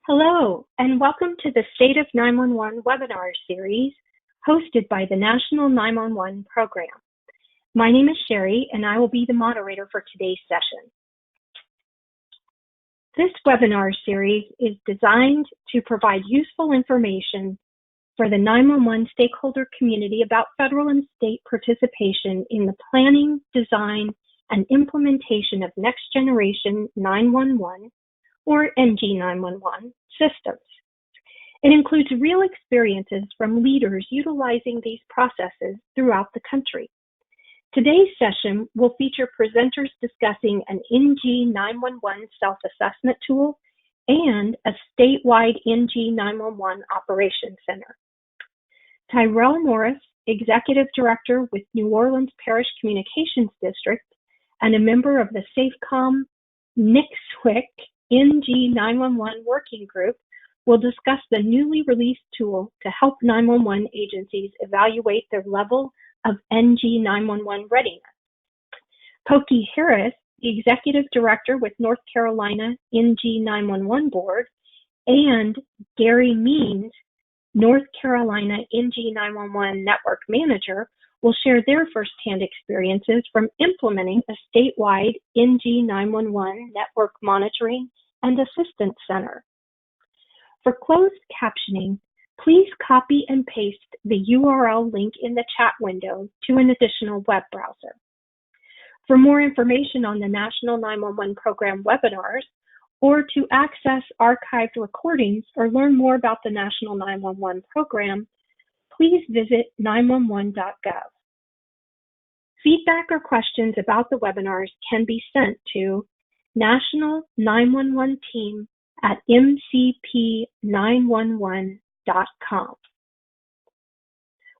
Hello, and welcome to the State of 911 webinar series hosted by the National 911 Program. My name is Sherry, and I will be the moderator for today's session. This webinar series is designed to provide useful information for the 911 stakeholder community about federal and state participation in the planning, design, and implementation of next generation 911 or NG911 systems. It includes real experiences from leaders utilizing these processes throughout the country. Today's session will feature presenters discussing an NG911 self-assessment tool and a statewide NG911 operations center. Tyrone Morris, Executive Director with New Orleans Parish Communications District and a member of the SAFECOM NMAC NG911 Working Group, will discuss the newly released tool to help 911 agencies evaluate their level of NG911 readiness. Pokey Harris, the Executive Director with North Carolina NG911 Board, and Gary Means, North Carolina NG911 Network Manager, will share their firsthand experiences from implementing a statewide NG911 network monitoring and assistance center. For closed captioning, please copy and paste the URL link in the chat window to an additional web browser. For more information on the National 911 Program webinars, or to access archived recordings or learn more about the National 911 Program, please visit 911.gov. Feedback or questions about the webinars can be sent to national911team@mcp911.com.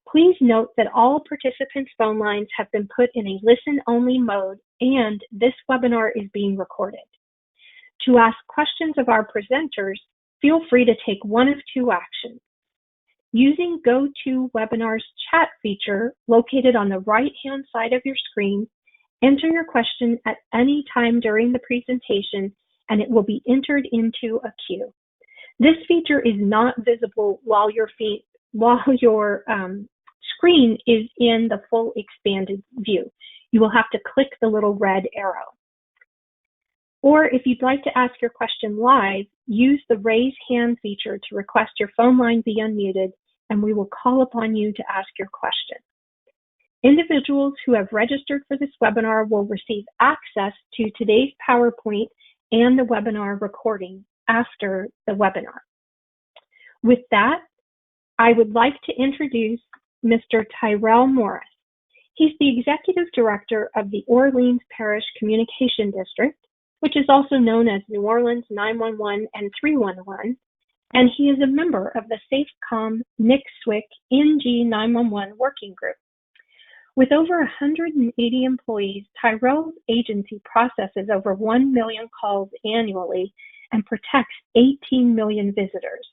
Please note that all participants' phone lines have been put in a listen-only mode and this webinar is being recorded. To ask questions of our presenters, feel free to take one of two actions. Using GoToWebinar's chat feature located on the right-hand side of your screen, enter your question at any time during the presentation and it will be entered into a queue. This feature is not visible while your screen is in the full expanded view. You will have to click the little red arrow. Or if you'd like to ask your question live, use the raise hand feature to request your phone line be unmuted, and we will call upon you to ask your question. Individuals who have registered for this webinar will receive access to today's PowerPoint and the webinar recording after the webinar. With that, I would like to introduce Mr. Tyrone Morris. He's the Executive Director of the Orleans Parish Communication District, which is also known as New Orleans 911 and 311, and he is a member of the SAFECOM NMAC NG911 Working Group. With over 180 employees, Tyrone's agency processes over 1 million calls annually and protects 18 million visitors.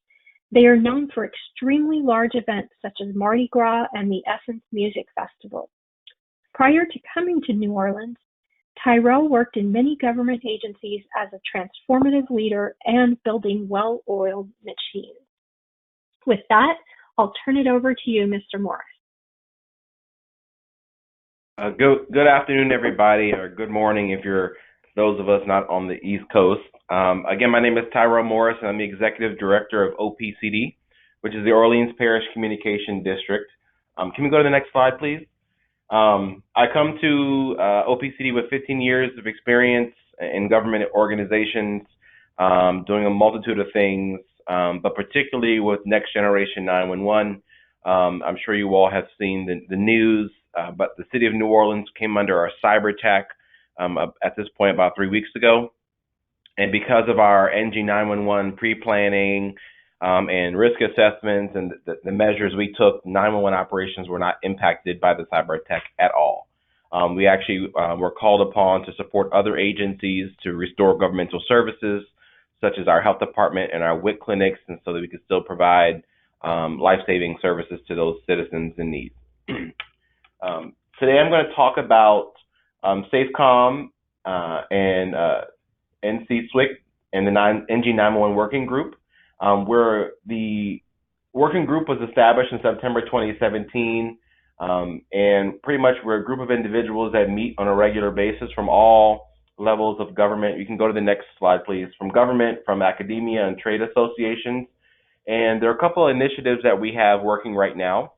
They are known for extremely large events such as Mardi Gras and the Essence Music Festival. Prior to coming to New Orleans, Tyrone worked in many government agencies as a transformative leader and building well-oiled machines. With that, I'll turn it over to you, Mr. Morris. Good afternoon, everybody, or good morning if you're those of us not on the East Coast. Again, my name is Tyrone Morris, and I'm the Executive Director of OPCD, which is the Orleans Parish Communication District. Can we go to the next slide, please? I come to OPCD with 15 years of experience in government organizations, doing a multitude of things, but particularly with Next Generation 911. I'm sure you all have seen the news, but the city of New Orleans came under a cyber attack at this point about 3 weeks ago. And because of our NG911 pre-planning and risk assessments and the measures we took, 911 operations were not impacted by the cyber attack at all. We actually were called upon to support other agencies to restore governmental services, such as our health department and our WIC clinics, and so that we could still provide life-saving services to those citizens in need. Today I'm going to talk about SAFECOM and NC-SWIC and the NG911 Working Group. Where the working group was established in September 2017, and pretty much we're a group of individuals that meet on a regular basis from all levels of government. You can go to the next slide, please. From government, from academia and trade associations. And there are a couple of initiatives that we have working right now.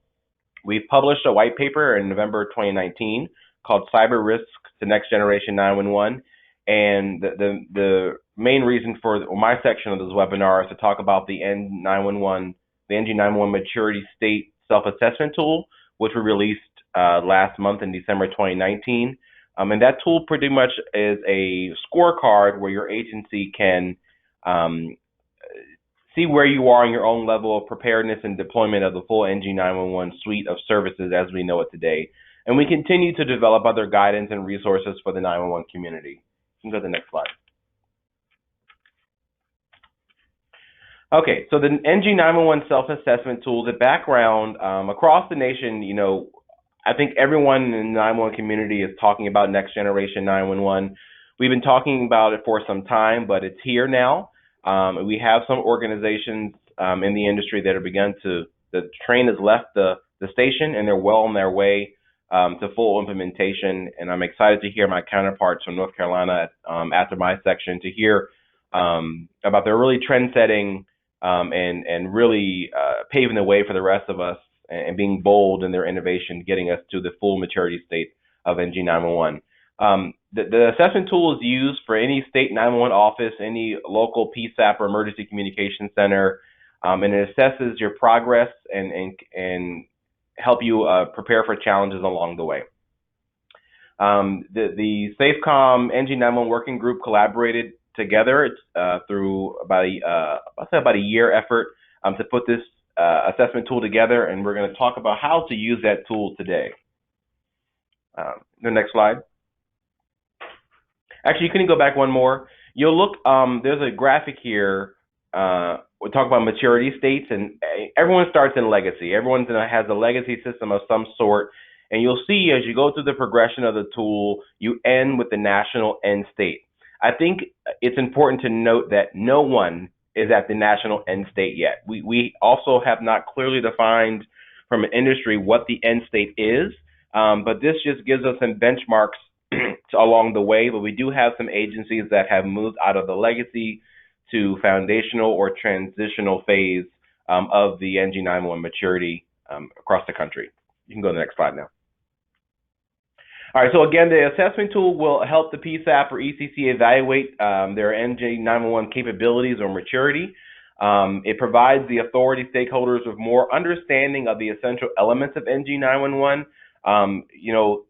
We've published a white paper in November 2019 called Cyber Risks to Next Generation 911. And the main reason for my section of this webinar is to talk about the NG911 maturity state self-assessment tool, which we released last month in December 2019. And that tool pretty much is a scorecard where your agency can see where you are in your own level of preparedness and deployment of the full NG911 suite of services as we know it today. And we continue to develop other guidance and resources for the 911 community. You can go to the next slide. Okay, so the NG911 self-assessment tool, the background across the nation, you know, I think everyone in the 911 community is talking about next generation 911. We've been talking about it for some time, but it's here now. We have some organizations in the industry that have begun the train has left the station and they're well on their way to full implementation. And I'm excited to hear my counterparts from North Carolina after my section to hear about their really trend-setting and really paving the way for the rest of us and being bold in their innovation, getting us to the full maturity state of NG911. The assessment tool is used for any state 911 office, any local PSAP or emergency communication center, and it assesses your progress and help you prepare for challenges along the way. The SafeCom NG911 working group collaborated together through about a year effort to put this assessment tool together, and we're going to talk about how to use that tool today. The next slide. Actually, you can go back one more. You'll look, there's a graphic here. We'll talk about maturity states, and everyone starts in legacy. Everyone has a legacy system of some sort, and you'll see as you go through the progression of the tool, you end with the national end state. I think it's important to note that no one is at the national end state yet. We also have not clearly defined from an industry what the end state is, but this just gives us some benchmarks along the way. But we do have some agencies that have moved out of the legacy to foundational or transitional phase of the NG911 maturity across the country. You can go to the next slide now. All right, so again, the assessment tool will help the PSAP or ECC evaluate their NG911 capabilities or maturity. It provides the authority stakeholders with more understanding of the essential elements of NG911. You know,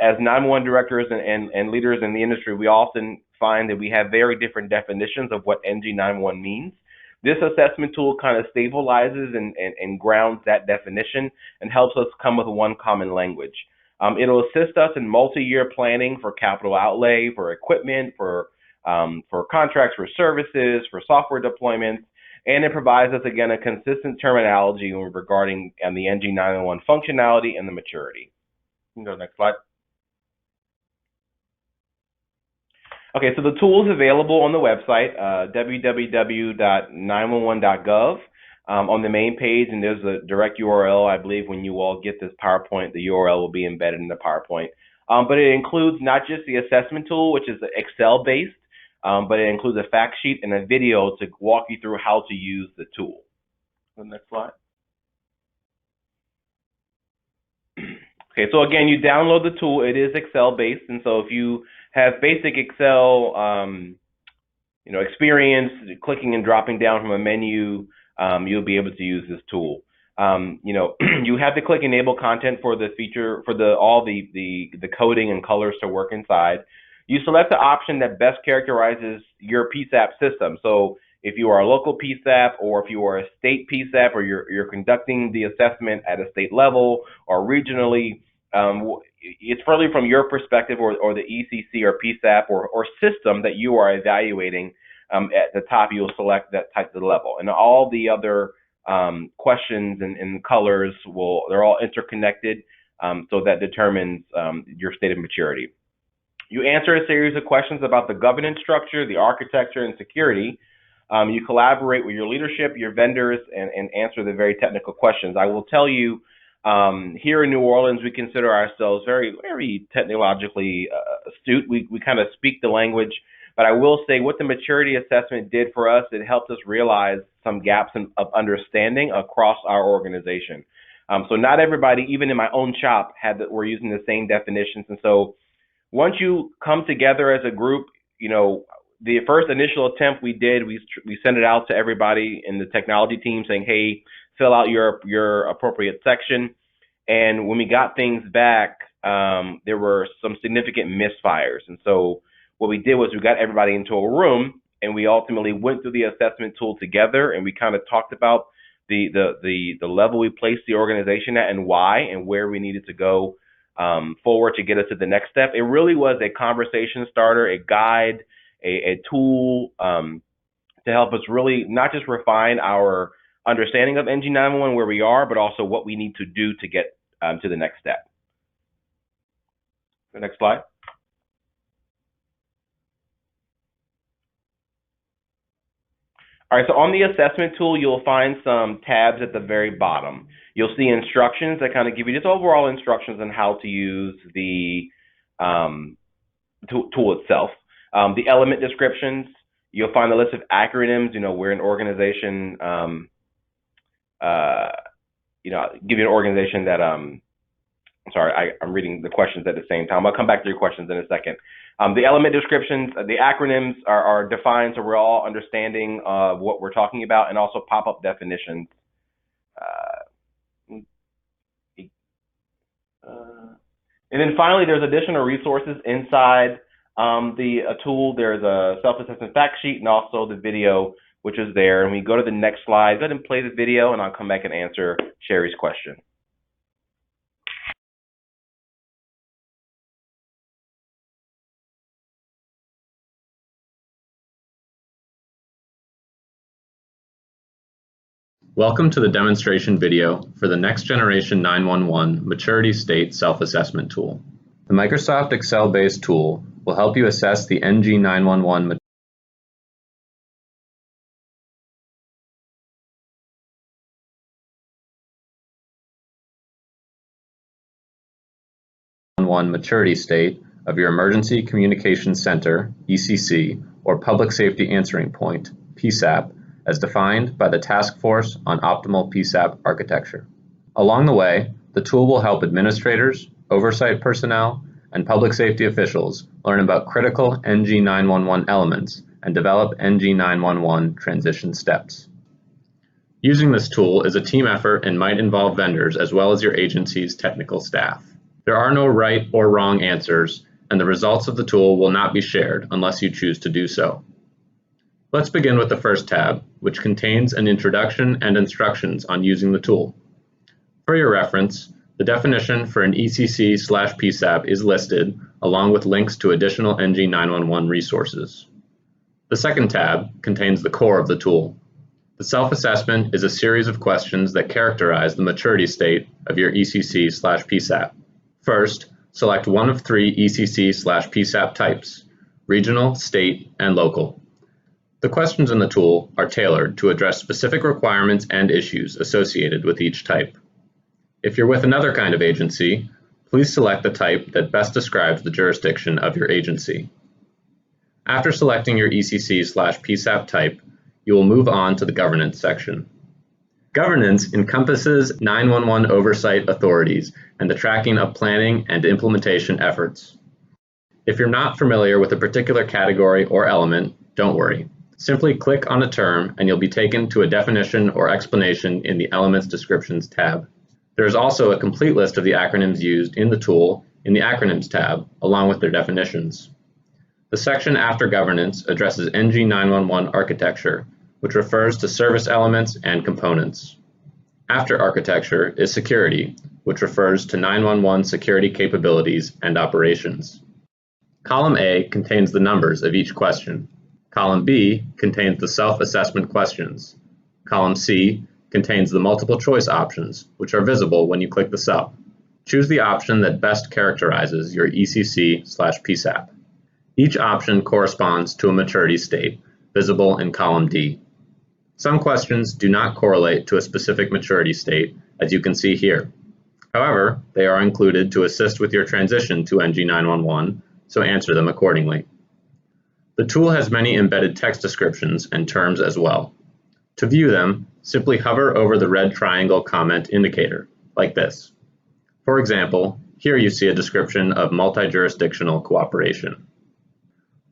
as 911 directors and leaders in the industry, we often find that we have very different definitions of what NG911 means. This assessment tool kind of stabilizes and grounds that definition and helps us come with one common language. It'll assist us in multi-year planning for capital outlay, for equipment, for contracts, for services, for software deployments, and it provides us, again, a consistent terminology regarding the NG911 functionality and the maturity. You can go to the next slide. Okay, so the tool is available on the website, www.911.gov. On the main page, and there's a direct URL. I believe when you all get this PowerPoint, the URL will be embedded in the PowerPoint. But it includes not just the assessment tool, which is Excel-based, but it includes a fact sheet and a video to walk you through how to use the tool. The next slide. Okay, so again, you download the tool. It is Excel-based, and so if you have basic Excel, experience, clicking and dropping down from a menu, you'll be able to use this tool. You have to click enable content for the feature for all the coding and colors to work inside. You select the option that best characterizes your PSAP system. So if you are a local PSAP or if you are a state PSAP or you're conducting the assessment at a state level or regionally, it's really from your perspective or the ECC or PSAP or system that you are evaluating. At the top, you'll select that type of level, and all the other questions and colors they're all interconnected, so that determines your state of maturity. You answer a series of questions about the governance structure, the architecture, and security. You collaborate with your leadership, your vendors, and answer the very technical questions. I will tell you, here in New Orleans, we consider ourselves very, very technologically astute. We kind of speak the language, but I will say what the maturity assessment did for us, it helped us realize some gaps of understanding across our organization. So not everybody, even in my own shop, were using the same definitions. And so once you come together as a group, you know, the first initial attempt we did, we sent it out to everybody in the technology team saying, hey, fill out your appropriate section. And when we got things back, there were some significant misfires. And so what we did was we got everybody into a room and we ultimately went through the assessment tool together, and we kind of talked about the level we placed the organization at and why and where we needed to go forward to get us to the next step. It really was a conversation starter, a guide, a tool to help us really not just refine our understanding of NG911 where we are, but also what we need to do to get to the next step. The next slide. All right, so on the assessment tool, you'll find some tabs at the very bottom. You'll see instructions that kind of give you just overall instructions on how to use the tool itself. The element descriptions, you'll find a list of acronyms. You know, we're an organization, you know, give you an organization that, sorry, I'm reading the questions at the same time. I'll come back to your questions in a second. The element descriptions, the acronyms are defined so we're all understanding what we're talking about, and also pop-up definitions. And then finally, there's additional resources inside the tool. There's a self-assessment fact sheet and also the video, which is there. And we go to the next slide. Go ahead and play the video, and I'll come back and answer Sherry's question. Welcome to the demonstration video for the Next Generation 911 Maturity State Self-Assessment Tool. The Microsoft Excel-based tool will help you assess the NG911 maturity state of your Emergency Communications Center, ECC, or Public Safety Answering Point, PSAP, as defined by the Task Force on Optimal PSAP Architecture. Along the way, the tool will help administrators, oversight personnel, and public safety officials learn about critical NG911 elements and develop NG911 transition steps. Using this tool is a team effort and might involve vendors as well as your agency's technical staff. There are no right or wrong answers, and the results of the tool will not be shared unless you choose to do so. Let's begin with the first tab, which contains an introduction and instructions on using the tool. For your reference, the definition for an ECC/PSAP is listed, along with links to additional NG911 resources. The second tab contains the core of the tool. The self-assessment is a series of questions that characterize the maturity state of your ECC/PSAP. First, select one of three ECC/PSAP types: regional, state, and local. The questions in the tool are tailored to address specific requirements and issues associated with each type. If you're with another kind of agency, please select the type that best describes the jurisdiction of your agency. After selecting your ECC/PSAP type, you will move on to the Governance section. Governance encompasses 911 oversight authorities and the tracking of planning and implementation efforts. If you're not familiar with a particular category or element, don't worry. Simply click on a term and you'll be taken to a definition or explanation in the Elements Descriptions tab. There is also a complete list of the acronyms used in the tool in the Acronyms tab, along with their definitions. The section after Governance addresses NG911 architecture, which refers to service elements and components. After Architecture is Security, which refers to 911 security capabilities and operations. Column A contains the numbers of each question. Column B contains the self-assessment questions. Column C contains the multiple choice options, which are visible when you click the cell. Choose the option that best characterizes your ECC/PSAP. Each option corresponds to a maturity state, visible in column D. Some questions do not correlate to a specific maturity state, as you can see here. However, they are included to assist with your transition to NG911, so answer them accordingly. The tool has many embedded text descriptions and terms as well. To view them, simply hover over the red triangle comment indicator, like this. For example, here you see a description of multi-jurisdictional cooperation.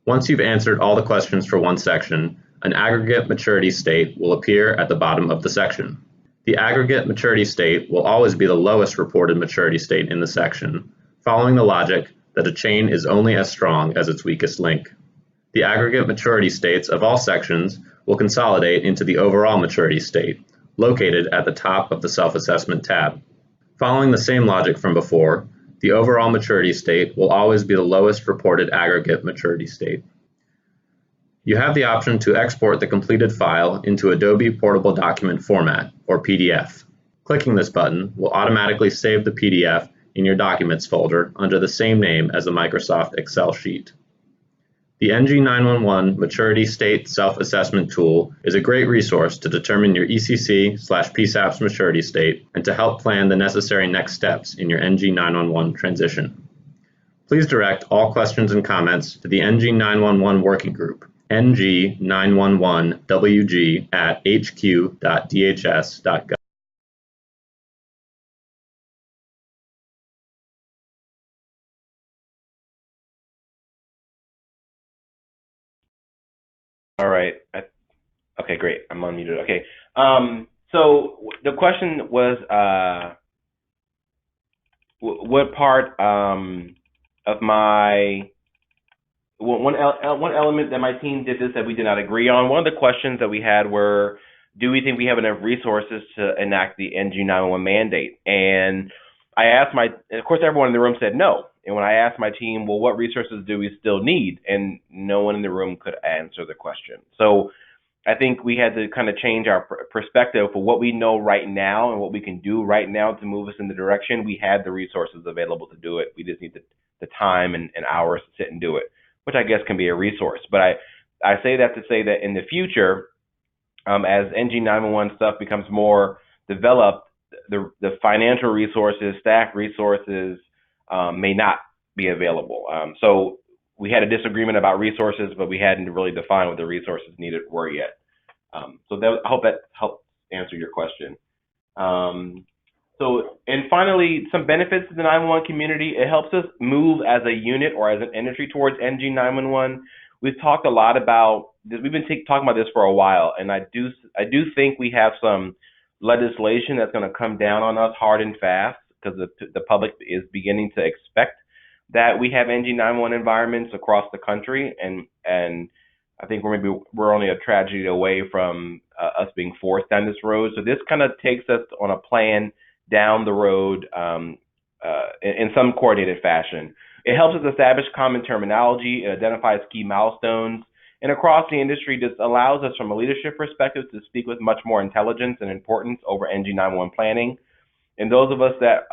Once you've answered all the questions for one section, an aggregate maturity state will appear at the bottom of the section. The aggregate maturity state will always be the lowest reported maturity state in the section, following the logic that a chain is only as strong as its weakest link. The aggregate maturity states of all sections will consolidate into the overall maturity state, located at the top of the Self-Assessment tab. Following the same logic from before, the overall maturity state will always be the lowest reported aggregate maturity state. You have the option to export the completed file into Adobe Portable Document Format, or PDF. Clicking this button will automatically save the PDF in your Documents folder under the same name as the Microsoft Excel sheet. The NG911 Maturity State Self-Assessment tool is a great resource to determine your ECC/PSAPs maturity state and to help plan the necessary next steps in your NG911 transition. Please direct all questions and comments to the NG911 Working Group, ng911wg@hq.dhs.gov. All right. Okay, great. I'm unmuted. Okay. So the question was, what part of my one element that my team did this that we did not agree on. One of the questions that we had were, do we think we have enough resources to enact the NG911 mandate? And I asked of course, everyone in the room said no. And when I asked my team, well, what resources do we still need? And no one in the room could answer the question. So I think we had to kind of change our perspective for what we know right now and what we can do right now to move us in the direction. We had the resources available to do it. We just need the time and hours to sit and do it, which I guess can be a resource. But I say that to say that in the future, as NG911 stuff becomes more developed, the financial resources, staff resources may not be available. So we had a disagreement about resources, but we hadn't really defined what the resources needed were yet. I hope that helped answer your question. And finally, some benefits to the 911 community. It helps us move as a unit or as an industry towards NG911. We've talked a lot about this. We've been talking about this for a while, and I do think we have some legislation that's going to come down on us hard and fast because the public is beginning to expect that we have NG911 environments across the country, and I think we're only a tragedy away from us being forced down this road. So this kind of takes us on a plan down the road in some coordinated fashion. It helps us establish common terminology. It identifies key milestones. And across the industry, this allows us from a leadership perspective to speak with much more intelligence and importance over NG911 planning. And those of us that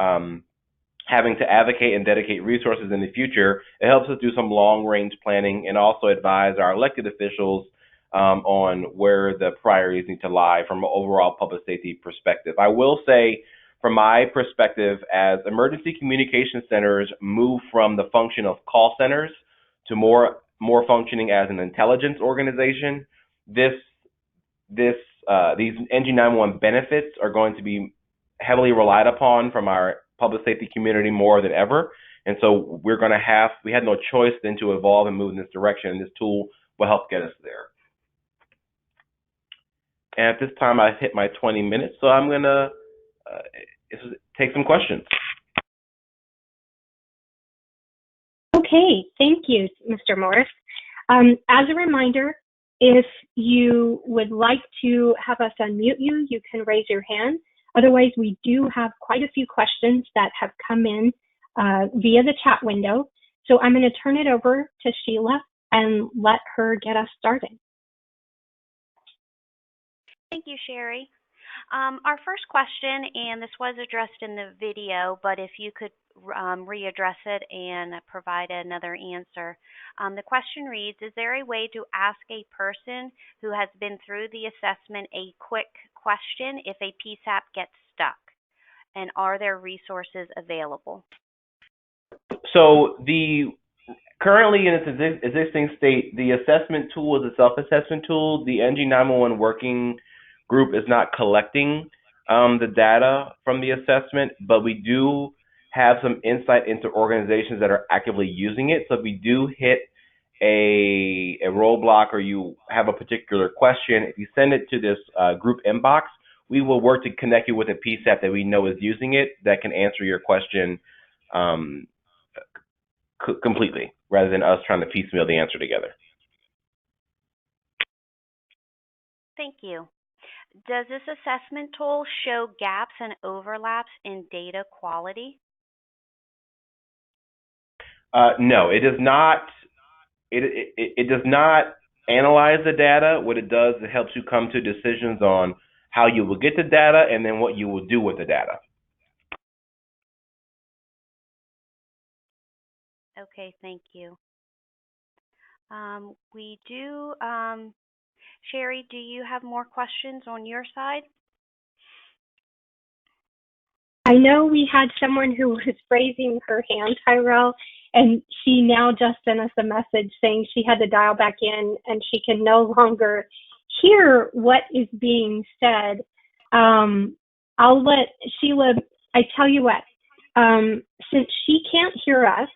having to advocate and dedicate resources in the future, it helps us do some long-range planning and also advise our elected officials on where the priorities need to lie from an overall public safety perspective. I will say, from my perspective, as emergency communication centers move from the function of call centers to more functioning as an intelligence organization, these NG911 benefits are going to be heavily relied upon from our public safety community more than ever. And so we had no choice than to evolve and move in this direction. And this tool will help get us there. And at this time, I've hit my 20 minutes, so I'm going to take some questions. Okay, thank you, Mr. Morris. As a reminder, if you would like to have us unmute you, you can raise your hand. Otherwise, we do have quite a few questions that have come in via the chat window. So I'm going to turn it over to Sheila and let her get us started. Thank you, Sherry. Our first question, and this was addressed in the video, but if you could readdress it and provide another answer. The question reads, is there a way to ask a person who has been through the assessment a quick question if a PSAP gets stuck? And are there resources available? So currently in its existing state, the assessment tool is a self-assessment tool. The NG911 working group is not collecting the data from the assessment, but we do have some insight into organizations that are actively using it. So if we do hit a roadblock or you have a particular question, if you send it to this group inbox, we will work to connect you with a PSAP that we know is using it that can answer your question completely, rather than us trying to piecemeal the answer together. Thank you. Does this assessment tool show gaps and overlaps in data quality? No, it does not. It does not analyze the data. What it does, it helps you come to decisions on how you will get the data and then what you will do with the data. Okay, thank you. We do, Sherry, do you have more questions on your side? I know we had someone who was raising her hand, Tyrell, and she now just sent us a message saying she had to dial back in and she can no longer hear what is being said. I'll let Sheila, I tell you what, since she can't hear us,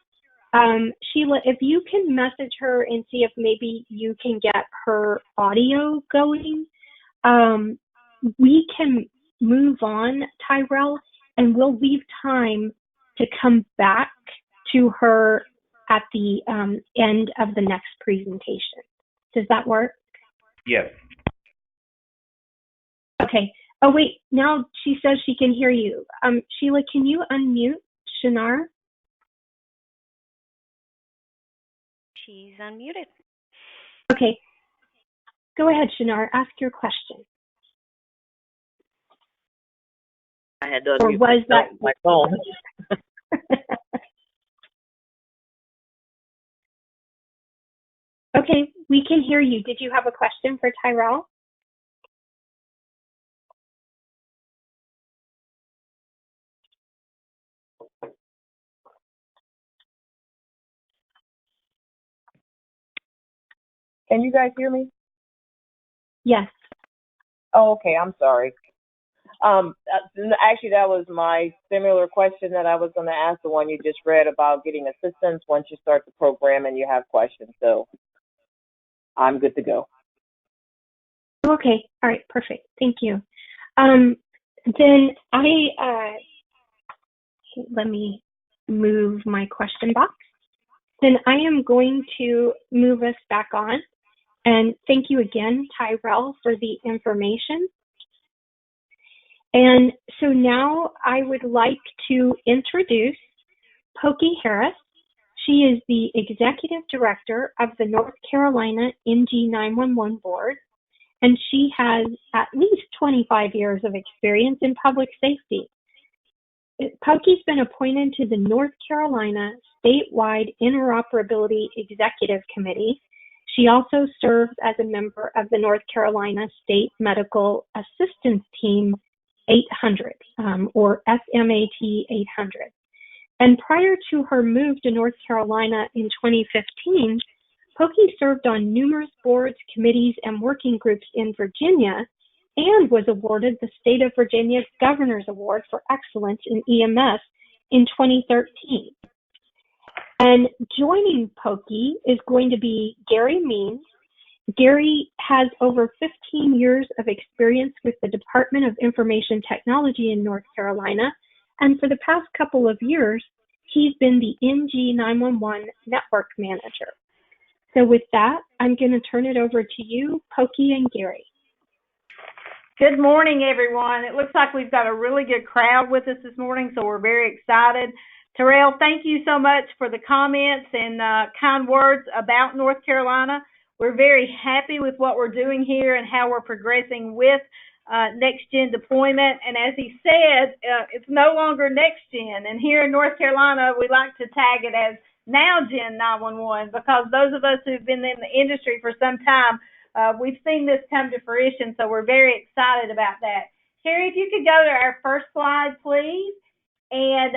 Sheila, if you can message her and see if maybe you can get her audio going, we can move on, Tyrell, and we'll leave time to come back to her at the end of the next presentation. Does that work? Yes. Okay. Oh, wait, now she says she can hear you. Sheila, can you unmute Shinar? She's unmuted. Okay. Go ahead, Shinar. Ask your question. I had to unmute my phone. Okay, we can hear you. Did you have a question for Tyrell? Can you guys hear me? Yes. Oh, okay. I'm sorry. Actually, that was my similar question that I was going to ask, the one you just read about getting assistance once you start the program and you have questions. So I'm good to go. Okay. All right. Perfect. Thank you. Then let me move my question box. Then I am going to move us back on. And thank you again, Tyrell, for the information. And so now I would like to introduce Pokey Harris. She is the Executive Director of the North Carolina NG911 Board, and she has at least 25 years of experience in public safety. Pokey's been appointed to the North Carolina Statewide Interoperability Executive Committee. She also serves as a member of the North Carolina State Medical Assistance Team 800, or SMAT 800. And prior to her move to North Carolina in 2015, Pokey served on numerous boards, committees, and working groups in Virginia and was awarded the State of Virginia's Governor's Award for Excellence in EMS in 2013. And joining Pokey is going to be Gary Means. Gary has over 15 years of experience with the Department of Information Technology in North Carolina, and for the past couple of years, he's been the NG911 Network Manager. So with that, I'm going to turn it over to you, Pokey and Gary. Good morning, everyone. It looks like we've got a really good crowd with us this morning, so we're very excited. Tyrell, thank you so much for the comments and kind words about North Carolina. We're very happy with what we're doing here and how we're progressing with next-gen deployment. And as he said, it's no longer next-gen. And here in North Carolina, we like to tag it as now-gen 911 because those of us who've been in the industry for some time, we've seen this come to fruition, so we're very excited about that. Sherry, if you could go to our first slide, please. And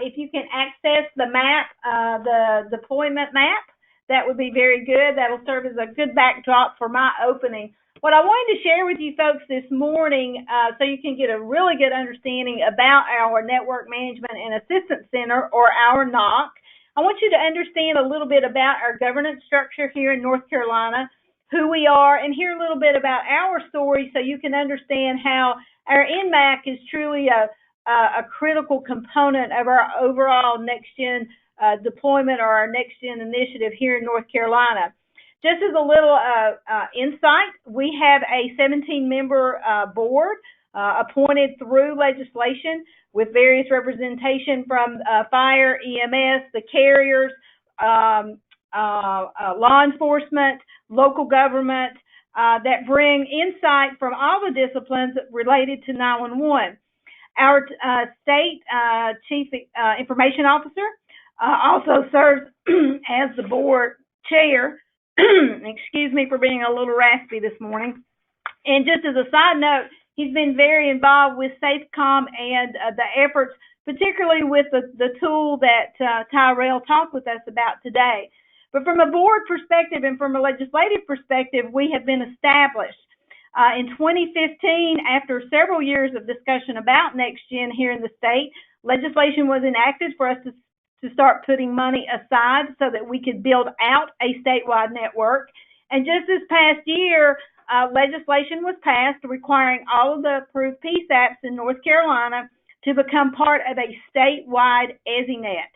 if you can access the map, the deployment map, that would be very good. That'll serve as a good backdrop for my opening. What I wanted to share with you folks this morning, so you can get a really good understanding about our Network Management and Assistance Center, or our NOC, I want you to understand a little bit about our governance structure here in North Carolina, who we are, and hear a little bit about our story so you can understand how our NMAC is truly a critical component of our overall next-gen deployment, or our next-gen initiative here in North Carolina. Just as a little insight, we have a 17-member board appointed through legislation with various representation from fire, EMS, the carriers, law enforcement, local government, that bring insight from all the disciplines related to 911. Our state chief information officer also serves as the board chair. Excuse me for being a little raspy this morning. And just as a side note, he's been very involved with SafeCom and the efforts, particularly with the tool that Tyrell talked with us about today. But from a board perspective and from a legislative perspective, we have been established. In 2015, after several years of discussion about NextGen here in the state, legislation was enacted for us to start putting money aside so that we could build out a statewide network. And just this past year, legislation was passed requiring all of the approved PSAPs in North Carolina to become part of a statewide EZNet.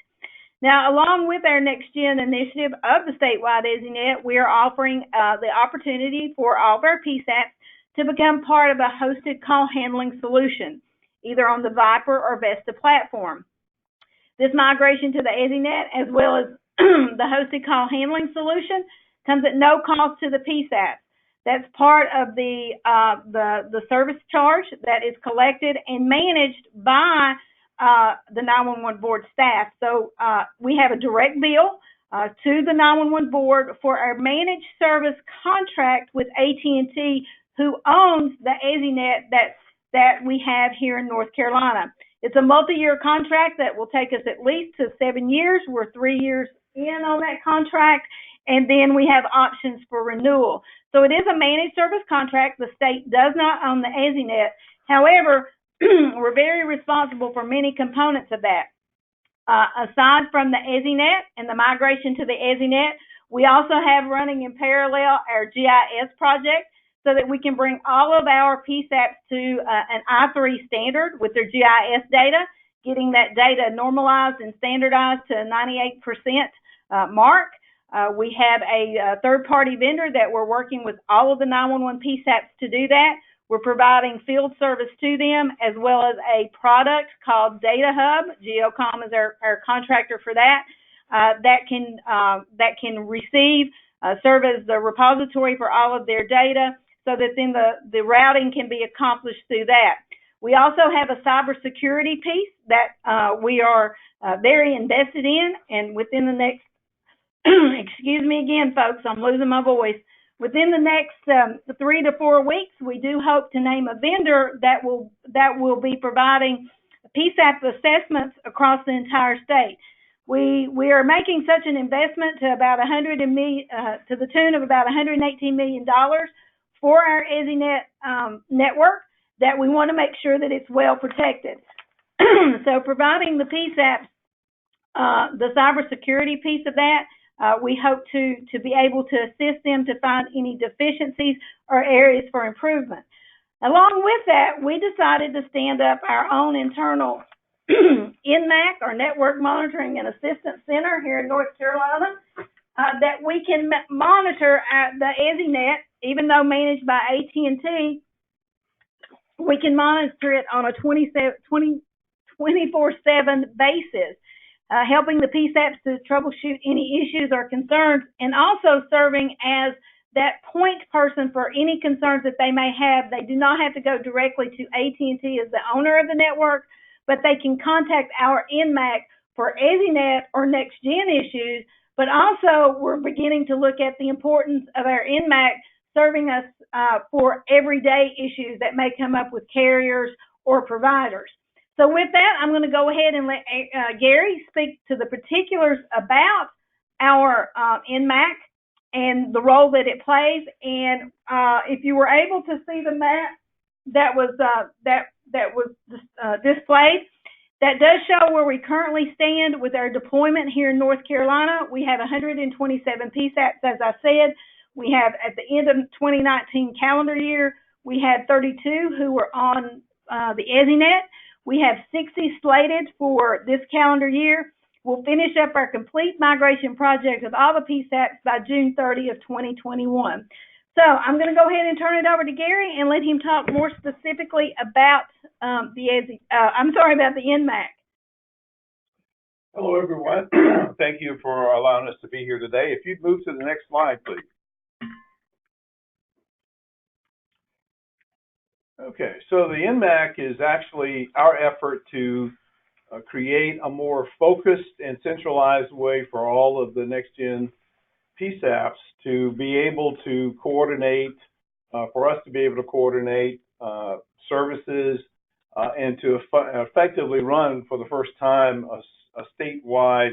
Now, along with our NextGen initiative of the statewide EZNet, we are offering the opportunity for all of our PSAPs to become part of a hosted call handling solution, either on the Viper or Vesta platform. This migration to the EZNet, as well as the hosted call handling solution, comes at no cost to the PSAP. That's part of the service charge that is collected and managed by the 911 board staff. So we have a direct bill to the 911 board for our managed service contract with AT&T, who owns the EZNet that we have here in North Carolina. It's a multi-year contract that will take us at least to 7 years. We're 3 years in on that contract, and then we have options for renewal. So it is a managed service contract. The state does not own the EZNet. However, we're very responsible for many components of that. Aside from the EZNet and the migration to the EZNet, we also have running in parallel our GIS project, so that we can bring all of our PSAPs to an I3 standard with their GIS data, getting that data normalized and standardized to a 98% mark. We have a third-party vendor that we're working with all of the 911 PSAPs to do that. We're providing field service to them, as well as a product called Data Hub. Geocom is our contractor for that. That can receive, serve as the repository for all of their data, so that then the routing can be accomplished through that. We also have a cybersecurity piece that we are very invested in, and within the next, excuse me again, folks, I'm losing my voice. Within the next 3 to 4 weeks, we do hope to name a vendor that will be providing PSAP assessments across the entire state. We are making such an investment to about to the tune of about $118 million for our EZNet network, that we want to make sure that it's well protected. So providing the PSAPs, the cybersecurity piece of that, we hope to be able to assist them to find any deficiencies or areas for improvement. Along with that, we decided to stand up our own internal NMAC, or Network Monitoring and Assistance Center here in North Carolina, that we can monitor the EZNet. Even though managed by AT&T, we can monitor it on a 24/7 basis, helping the PSAPs to troubleshoot any issues or concerns, and also serving as that point person for any concerns that they may have. They do not have to go directly to AT&T as the owner of the network, but they can contact our NMAC for EZNet or next-gen issues. But also, we're beginning to look at the importance of our NMAC serving us for everyday issues that may come up with carriers or providers. So with that, I'm going to go ahead and let Gary speak to the particulars about our NMAC and the role that it plays. And if you were able to see the map that was displayed, that does show where we currently stand with our deployment here in North Carolina. We have 127 PSAPs, as I said. We have, at the end of 2019 calendar year, we had 32 who were on the EZNet. We have 60 slated for this calendar year. We'll finish up our complete migration project of all the PSAPs by June 30 of 2021. So I'm going to go ahead and turn it over to Gary and let him talk more specifically about about the NMAC. Hello, everyone. Thank you for allowing us to be here today. If you'd move to the next slide, please. Okay, so the NMAC is actually our effort to create a more focused and centralized way for all of the next-gen PSAPs to be able to coordinate, for us to be able to coordinate services and to effectively run for the first time a statewide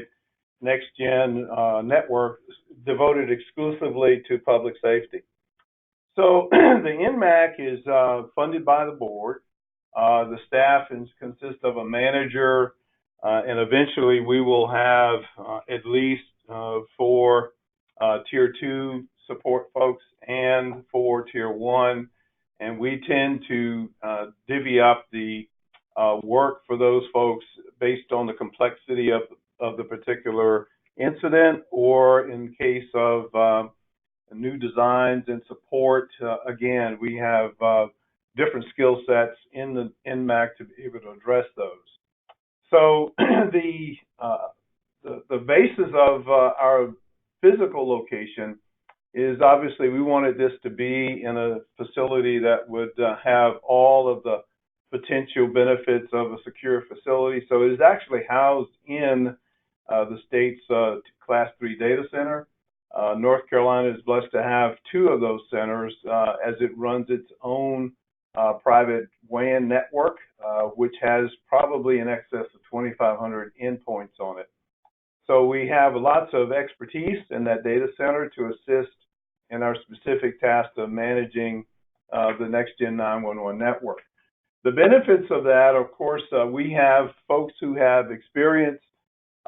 next-gen network devoted exclusively to public safety. So the NMAC is funded by the board. The staff consists of a manager, and eventually we will have at least 4 Tier 2 support folks and 4 Tier 1. And we tend to divvy up the work for those folks based on the complexity of the particular incident, or in case of new designs and support. Again, we have different skill sets in the NMAC to be able to address those. So the basis of our physical location is obviously we wanted this to be in a facility that would have all of the potential benefits of a secure facility. So it is actually housed in the state's Class 3 data center. North Carolina is blessed to have 2 of those centers as it runs its own private WAN network, which has probably in excess of 2,500 endpoints on it. So we have lots of expertise in that data center to assist in our specific task of managing the next-gen 911 network. The benefits of that, of course, we have folks who have experience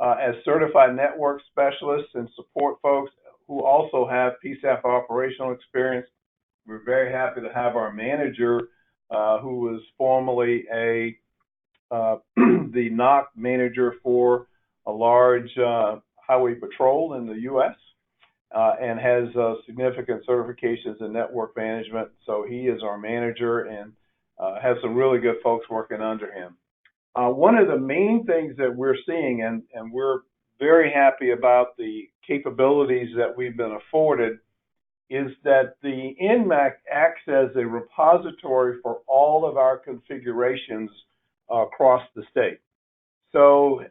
as certified network specialists and support folks who also have PSAP operational experience. We're very happy to have our manager, who was formerly the NOC manager for a large highway patrol in the U.S. And has significant certifications in network management. So he is our manager and has some really good folks working under him. One of the main things that we're seeing, and we're very happy about the capabilities that we've been afforded, is that the NMAC acts as a repository for all of our configurations across the state. So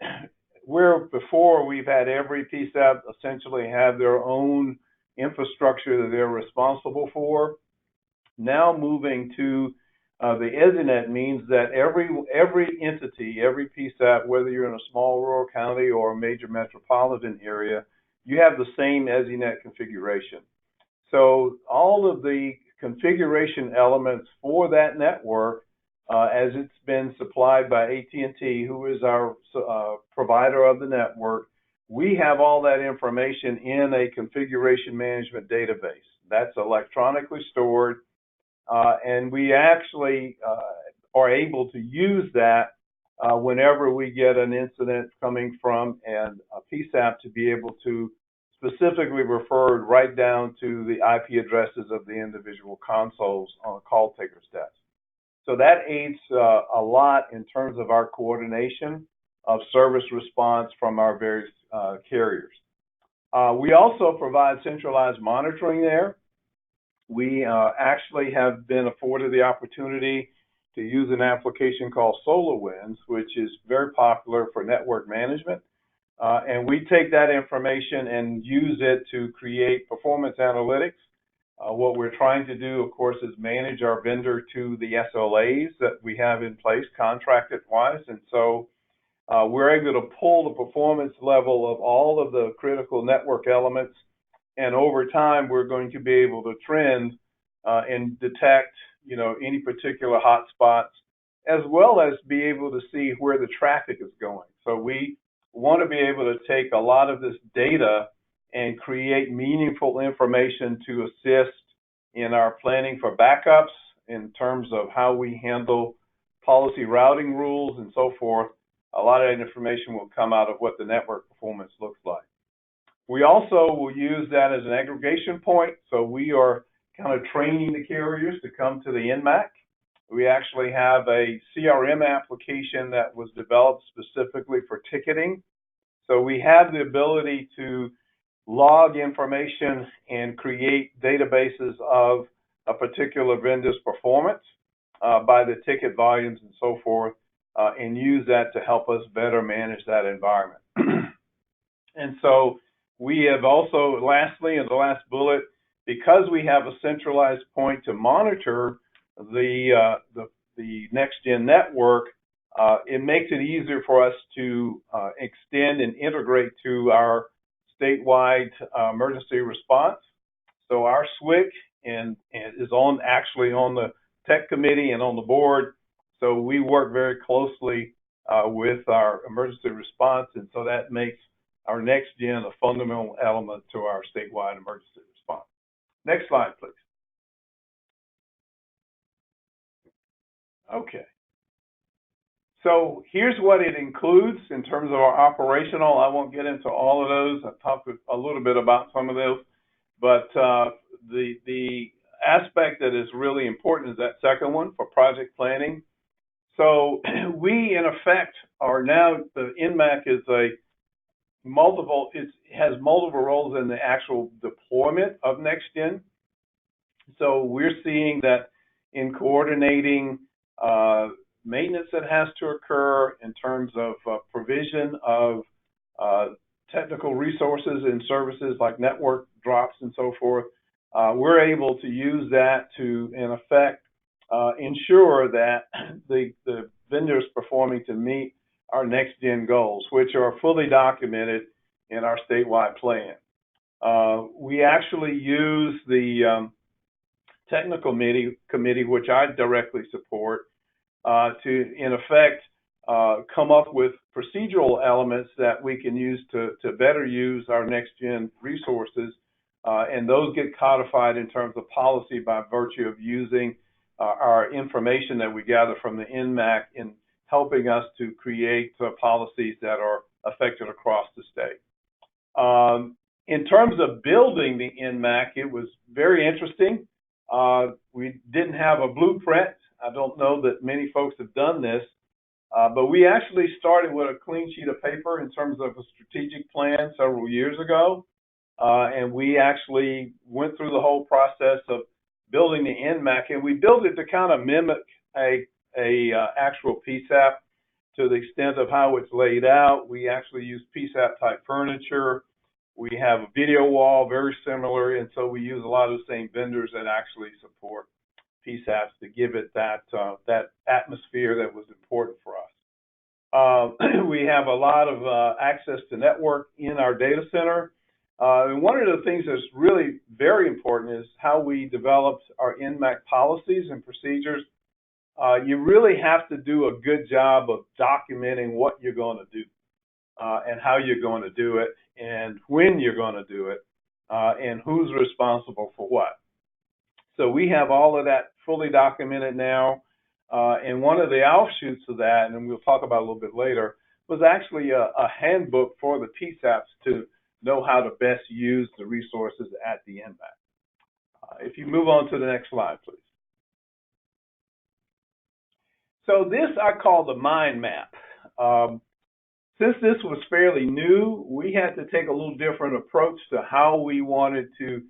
before we've had every PSAP essentially have their own infrastructure that they're responsible for. Now moving to the EZNet means that every entity, every PSAP, whether you're in a small rural county or a major metropolitan area, you have the same EZNet configuration. So all of the configuration elements for that network, as it's been supplied by AT&T, who is our provider of the network, we have all that information in a configuration management database. That's electronically stored, and we actually are able to use that whenever we get an incident coming from a PSAP to be able to specifically referred right down to the IP addresses of the individual consoles on a call taker's desk. So that aids a lot in terms of our coordination of service response from our various carriers. We also provide centralized monitoring there. we actually have been afforded the opportunity to use an application called SolarWinds, which is very popular for network management. And we take that information and use it to create performance analytics. What we're trying to do, of course, is manage our vendor to the SLAs that we have in place, contracted-wise. And so we're able to pull the performance level of all of the critical network elements. And over time, we're going to be able to trend and detect, any particular hotspots, as well as be able to see where the traffic is going. So we want to be able to take a lot of this data and create meaningful information to assist in our planning for backups in terms of how we handle policy routing rules and so forth. A lot of that information will come out of what the network performance looks like. We also will use that as an aggregation point. So we are kind of training the carriers to come to the NMAC. We actually have a CRM application that was developed specifically for ticketing. So we have the ability to log information and create databases of a particular vendor's performance by the ticket volumes and so forth, and use that to help us better manage that environment. And so we have also, lastly, in the last bullet, because we have a centralized point to monitor the next-gen network, it makes it easier for us to extend and integrate to our statewide emergency response. So our SWIC is actually on the tech committee and on the board. So we work very closely with our emergency response, and so that makes our next gen a fundamental element to our statewide emergency response. Next slide, please. Okay. So here's what it includes in terms of our operational. I won't get into all of those. I talked a little bit about some of those, but the aspect that is really important is that second one for project planning. So we, in effect, are now, the NMAC is has multiple roles in the actual deployment of NextGen. So we're seeing that in coordinating maintenance that has to occur in terms of provision of technical resources and services like network drops and so forth. We're able to use that to, in effect, ensure that the vendor is performing to meet our next gen goals, which are fully documented in our statewide plan. We actually use the technical committee, which I directly support, to, in effect, come up with procedural elements that we can use to better use our next gen resources. And those get codified in terms of policy by virtue of using our information that we gather from the NMAC in helping us to create policies that are effective across the state. In terms of building the NMAC, it was very interesting. We didn't have a blueprint. I don't know that many folks have done this, but we actually started with a clean sheet of paper in terms of a strategic plan several years ago. And we actually went through the whole process of building the NMAC, and we built it to kind of mimic a actual PSAP to the extent of how it's laid out. We actually use PSAP type furniture. We have a video wall very similar, and so we use a lot of the same vendors that actually support PSAPs to give it that atmosphere that was important for us. We have a lot of access to network in our data center. And one of the things that's really very important is how we developed our NMAC policies and procedures. You really have to do a good job of documenting what you're going to do and how you're going to do it and when you're going to do it and who's responsible for what. So we have all of that fully documented now. And one of the offshoots of that, and we'll talk about a little bit later, was actually a handbook for the PSAPs to know how to best use the resources at the NMAC. If you move on to the next slide, please. So this I call the mind map. Since this was fairly new, we had to take a little different approach to how we wanted to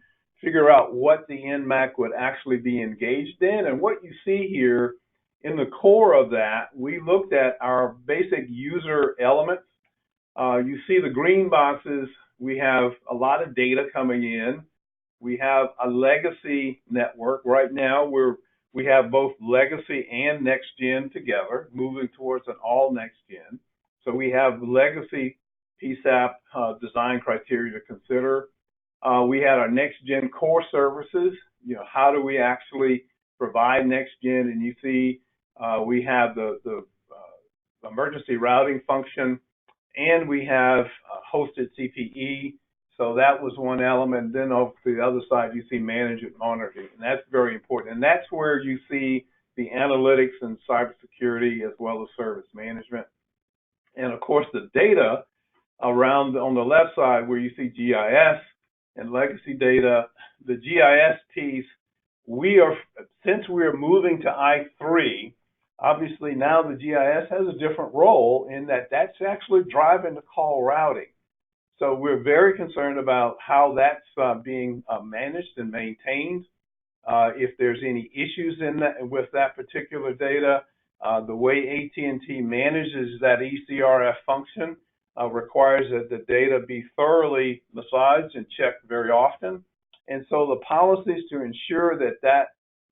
figure out what the NMAC would actually be engaged in. And what you see here in the core of that, we looked at our basic user elements. You see the green boxes, we have a lot of data coming in. We have a legacy network. Right now, we have both legacy and next gen together, moving towards an all next gen. So we have legacy PSAP design criteria to consider. We had our next gen core services. You know, how do we actually provide next gen? And you see we have the emergency routing function, and we have hosted CPE. So that was one element. Then over to the other side, you see management monitoring, and that's very important. And that's where you see the analytics and cybersecurity as well as service management. And of course, the data around on the left side where you see GIS and legacy data, the GIS piece, since we're moving to I3, obviously now the GIS has a different role in that that's actually driving the call routing. So we're very concerned about how that's being managed and maintained. If there's any issues with that particular data, the way AT&T manages that ECRF function requires that the data be thoroughly massaged and checked very often. And so the policies to ensure that that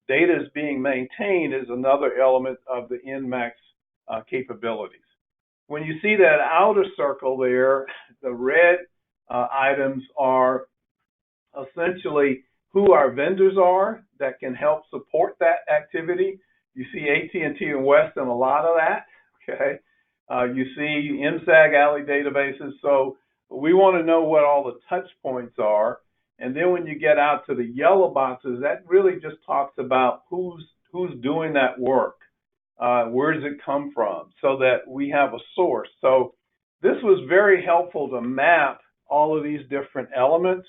data is being maintained is another element of the NMAC's capabilities. When you see that outer circle there, the red items are essentially who our vendors are that can help support that activity. You see AT&T and West in a lot of that, okay? You see MSAG Alley databases. So we want to know what all the touch points are. And then when you get out to the yellow boxes, that really just talks about who's doing that work. Where does it come from, so that we have a source. So this was very helpful to map all of these different elements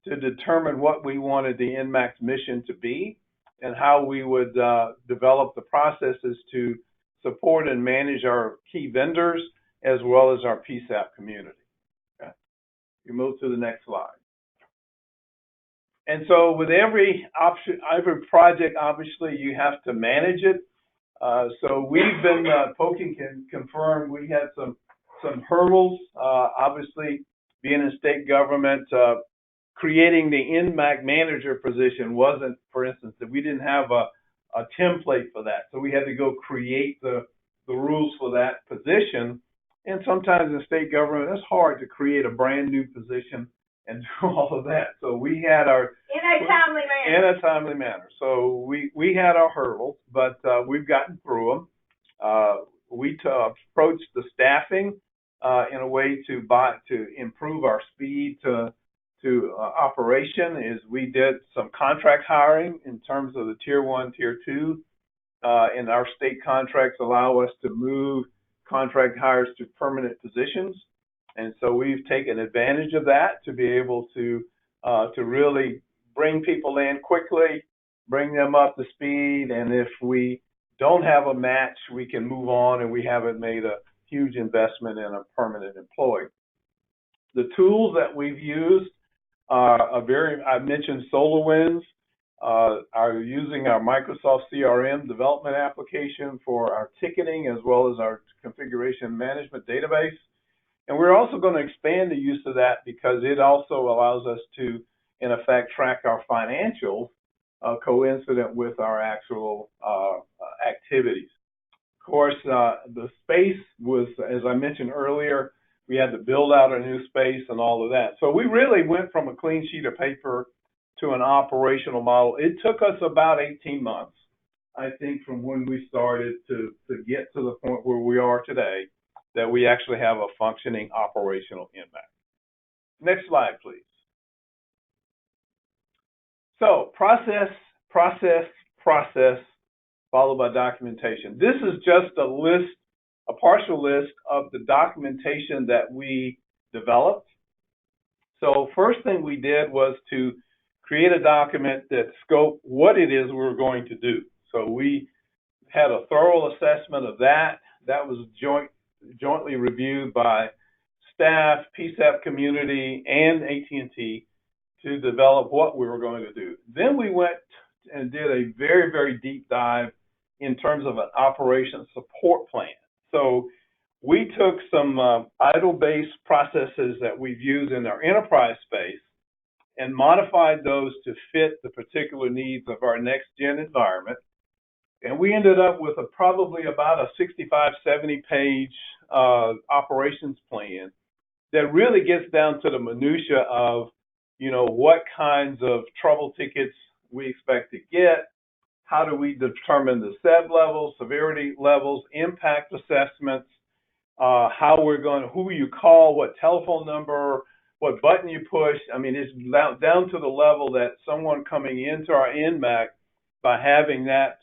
to determine what we wanted the NMAC's mission to be and how we would develop the processes to support and manage our key vendors as well as our PSAP community. Okay. You move to the next slide. And so with every project, obviously you have to manage it. So we've been poking can confirm we had some hurdles. Obviously, being in state government, creating the NMAC manager position wasn't, for instance, that we didn't have a template for that. So we had to go create the rules for that position. And sometimes in state government, it's hard to create a brand new position and do all of that. So we had our in a timely manner. So we had our hurdles, but we've gotten through them. We approached the staffing in a way to improve our speed to operation. Is we did some contract hiring in terms of the tier 1, tier 2, and our state contracts allow us to move contract hires to permanent positions. And so we've taken advantage of that to be able to really bring people in quickly, bring them up to speed, and if we don't have a match, we can move on, and we haven't made a huge investment in a permanent employee. The tools that we've used are I mentioned SolarWinds, are using our Microsoft CRM development application for our ticketing as well as our configuration management database. And we're also going to expand the use of that because it also allows us to, in effect, track our financials coincident with our actual activities. Of course, the space was, as I mentioned earlier, we had to build out a new space and all of that. So we really went from a clean sheet of paper to an operational model. It took us about 18 months, I think, from when we started to get to the point where we are today, that we actually have a functioning operational NMAC. Next slide, please. So process, followed by documentation. This is just a partial list of the documentation that we developed. So first thing we did was to create a document that scoped what it is we're going to do. So we had a thorough assessment of that. That was jointly reviewed by staff, PSAP community, and AT&T. to develop what we were going to do. Then we went and did a very, very deep dive in terms of an operations support plan. So we took some idle-based processes that we've used in our enterprise space and modified those to fit the particular needs of our next-gen environment. And we ended up with probably about a 65, 70-page operations plan that really gets down to the minutia of, what kinds of trouble tickets we expect to get, how do we determine the SEV levels, severity levels, impact assessments, who you call, what telephone number, what button you push. I mean, it's down to the level that someone coming into our NMAC, by having that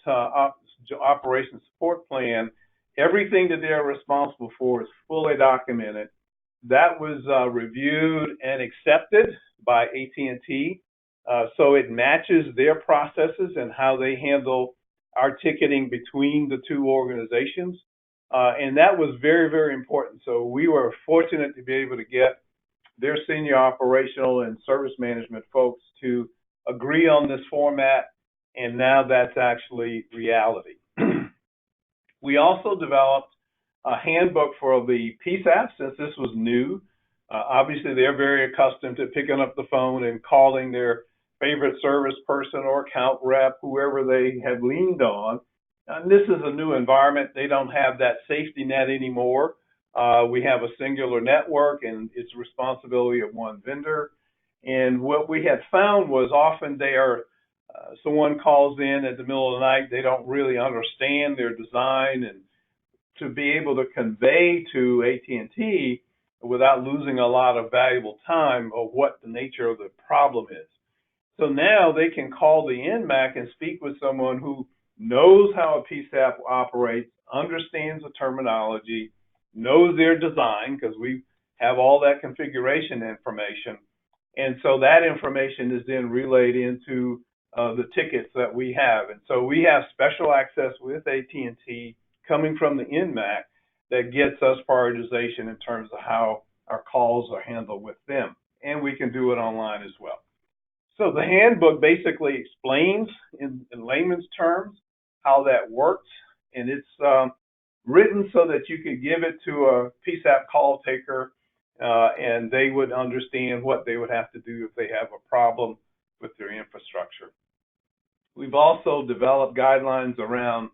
operation support plan, everything that they're responsible for is fully documented. That was reviewed and accepted by AT&T, so it matches their processes and how they handle our ticketing between the two organizations. And that was very, very important. So we were fortunate to be able to get their senior operational and service management folks to agree on this format, and now that's actually reality. We also developed a handbook for the PSAPs, since this was new. Obviously, they're very accustomed to picking up the phone and calling their favorite service person or account rep, whoever they have leaned on. And this is a new environment. They don't have that safety net anymore. We have a singular network, and it's the responsibility of one vendor. And what we had found was often someone calls in at the middle of the night, they don't really understand their design, and to be able to convey to AT&T without losing a lot of valuable time of what the nature of the problem is. So now they can call the NMAC and speak with someone who knows how a PSAP operates, understands the terminology, knows their design, because we have all that configuration information. And so that information is then relayed into the tickets that we have. And so we have special access with AT&T coming from the NMAC that gets us prioritization in terms of how our calls are handled with them. And we can do it online as well. So the handbook basically explains in layman's terms how that works. And it's written so that you could give it to a PSAP call taker and they would understand what they would have to do if they have a problem with their infrastructure. We've also developed guidelines around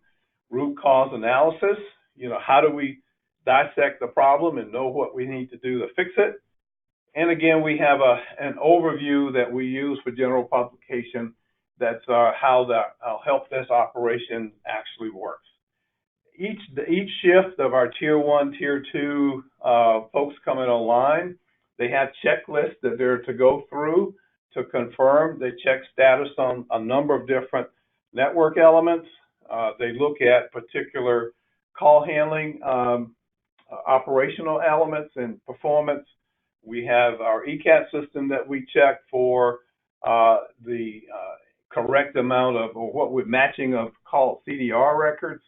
root cause analysis. How do we dissect the problem and know what we need to do to fix it? And again, we have an overview that we use for general publication. That's how the help desk operation actually works. Each shift of our tier 1, tier 2 folks coming online, they have checklists that they're to go through to confirm. They check status on a number of different network elements. They look at particular call handling operational elements and performance. We have our ECAT system that we check for the correct amount of, or what we're matching of call CDR records.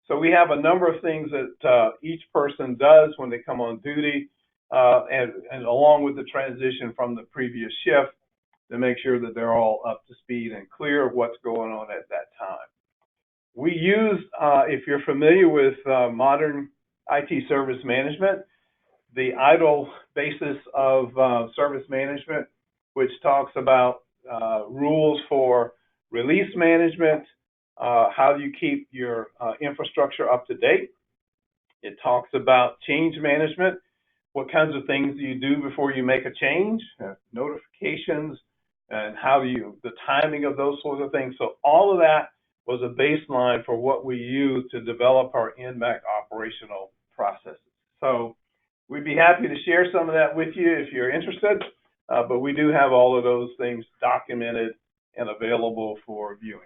So we have a number of things that each person does when they come on duty, and along with the transition from the previous shift, to make sure that they're all up to speed and clear of what's going on at that time. We use, if you're familiar with modern IT service management, the idle basis of service management, which talks about rules for release management, how do you keep your infrastructure up to date. It talks about change management, what kinds of things do you do before you make a change, notifications, and the timing of those sorts of things. So all of that was a baseline for what we use to develop our NMAC operational processes. So we'd be happy to share some of that with you if you're interested, but we do have all of those things documented and available for viewing.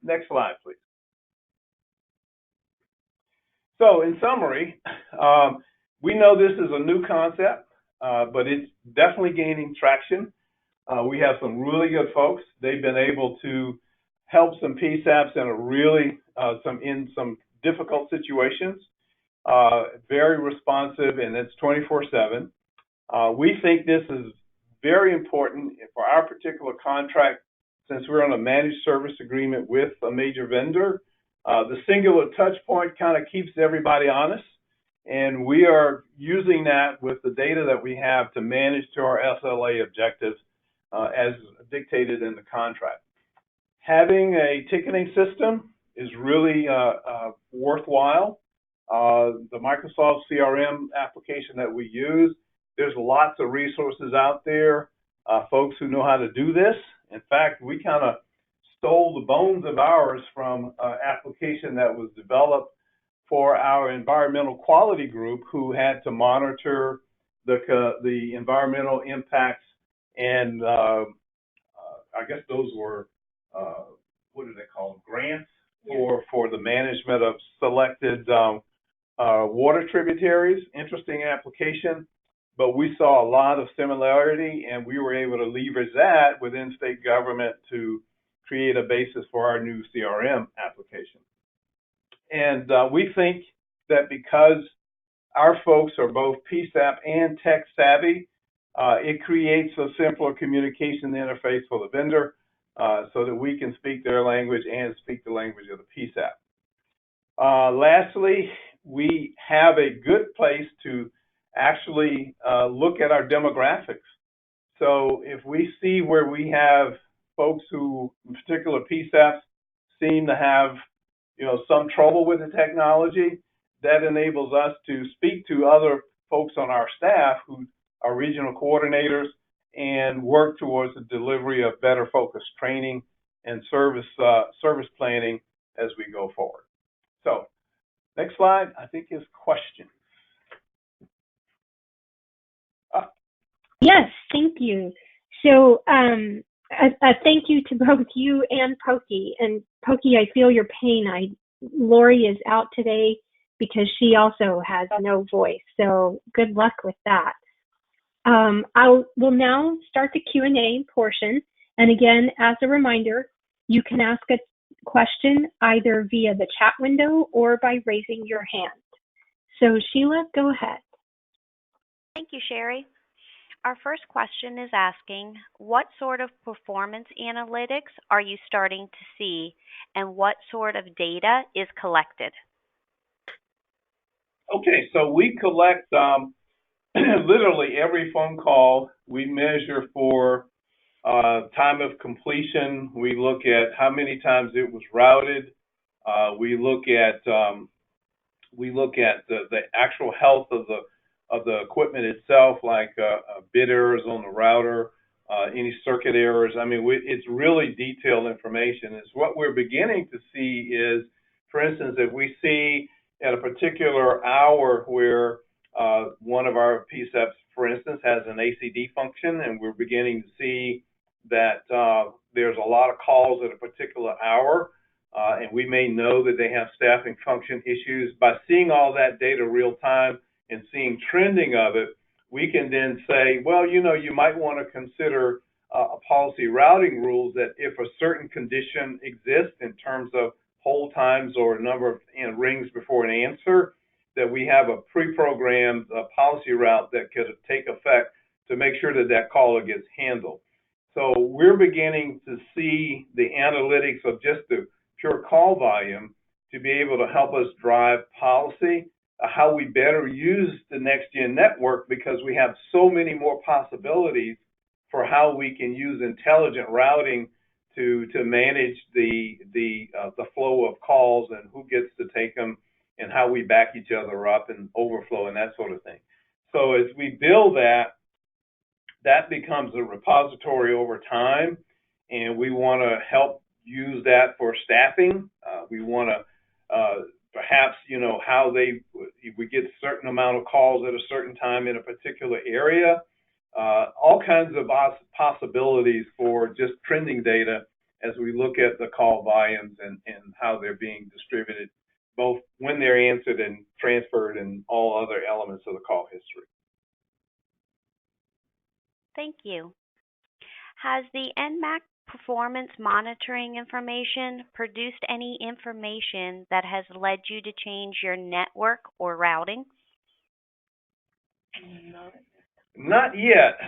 Next slide, please. So in summary, we know this is a new concept, but it's definitely gaining traction. We have some really good folks. They've been able to help some PSAPs in some difficult situations. Very responsive, and it's 24/7. We think this is very important for our particular contract, since we're on a managed service agreement with a major vendor. The singular touch point kind of keeps everybody honest, and we are using that with the data that we have to manage to our SLA objectives as dictated in the contract. Having a ticketing system is really worthwhile. The Microsoft CRM application that we use, there's lots of resources out there, folks who know how to do this. In fact, we kind of stole the bones of ours from an application that was developed for our environmental quality group, who had to monitor the environmental impacts, and I guess those were what do they call them? Grants for the management of selected water tributaries. Interesting application, but we saw a lot of similarity, and we were able to leverage that within state government to create a basis for our new CRM application. And we think that because our folks are both PSAP and tech savvy, it creates a simpler communication interface for the vendor so that we can speak their language and speak the language of the PSAP. Lastly, we have a good place to actually look at our demographics. So if we see where we have folks who, in particular PSAPs, seem to have some trouble with the technology, that enables us to speak to other folks on our staff who are regional coordinators and work towards the delivery of better focused training and service planning as we go forward. So next slide, I think, is questions. Yes, thank you. So a thank you to both you and Pokey. And Pokey, I feel your pain. Lori is out today because she also has no voice. So good luck with that. We'll now start the Q&A portion. And again, as a reminder, you can ask a question either via the chat window or by raising your hand. So Sheila, go ahead. Thank you, Sherry. Our first question is asking, what sort of performance analytics are you starting to see, and what sort of data is collected? Okay, so we collect literally every phone call. We measure for time of completion. We look at how many times it was routed. We look at the actual health of the equipment itself, like bit errors on the router, any circuit errors. I mean, it's really detailed information. It's what we're beginning to see is, for instance, if we see at a particular hour where one of our PSAPs, for instance, has an ACD function, and we're beginning to see that there's a lot of calls at a particular hour, and we may know that they have staffing function issues. By seeing all that data real time and seeing trending of it, we can then say, well, you might want to consider a policy routing rules that if a certain condition exists in terms of hold times or a number of rings before an answer, that we have a pre-programmed policy route that could take effect to make sure that that caller gets handled. So we're beginning to see the analytics of just the pure call volume to be able to help us drive policy, how we better use the next-gen network, because we have so many more possibilities for how we can use intelligent routing to manage the flow of calls and who gets to take them and how we back each other up and overflow and that sort of thing. So as we build that, that becomes a repository over time, and we want to help use that for staffing. We want to perhaps, how we get a certain amount of calls at a certain time in a particular area, all kinds of possibilities for just trending data as we look at the call volumes and how they're being distributed, both when they're answered and transferred and all other elements of the call history. Thank you. Has the NMAC performance monitoring information produced any information that has led you to change your network or routing? Not yet.